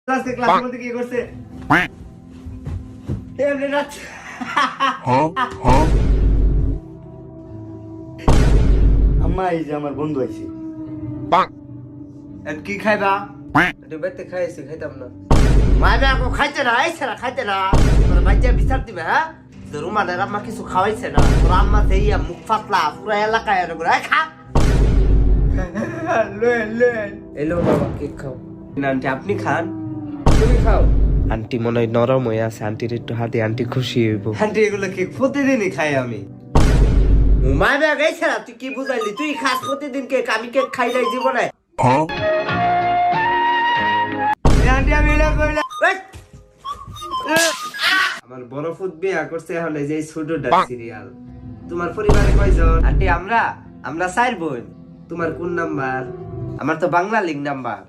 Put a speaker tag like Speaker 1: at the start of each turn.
Speaker 1: আজকে ক্লাসের মধ্যে কি করছে এমনি নাচ আম্মা এই যে আমার বন্ধু আইছে আর কি খাইবা
Speaker 2: একটু বেতে খাইছি খাইতাম না
Speaker 1: মাইবা কো খাইতে না আইছে না খাইতে না তোর বাচ্চা বিচার দিবে হ্যাঁ তোর রুমানের আম্মা কিছু খাওয়াইছে না তোর আম্মা দেইয়া মুখ ফাটলা পুরো এলাকায় আর করে খা লেন
Speaker 2: এলো বাবা কেক খাও
Speaker 1: আন্টি আপনি খান
Speaker 2: তুমি খাও আন্টি মনে হয় নরম হয়ে আছে আন্টির একটু হাতে আন্টি খুশি হইব
Speaker 1: আন্টি এগুলো কি প্রতিদিনই খাই আমি মাইবা গেছে না তুই কি বুঝাইলি তুই খাস প্রতিদিন কেক আমি কেক খাই নাই জীবনে আন্টি আমি এটা কইলা
Speaker 2: আমার বড় ফুট বিয়া করছে এখন এই যে ছোটটা সিরিয়াল তোমার পরিবারে কয়জন
Speaker 1: আন্টি আমরা 4 বোন
Speaker 2: তোমার কোন নাম্বার আমার তো বাংলা লিঙ্ক নাম্বার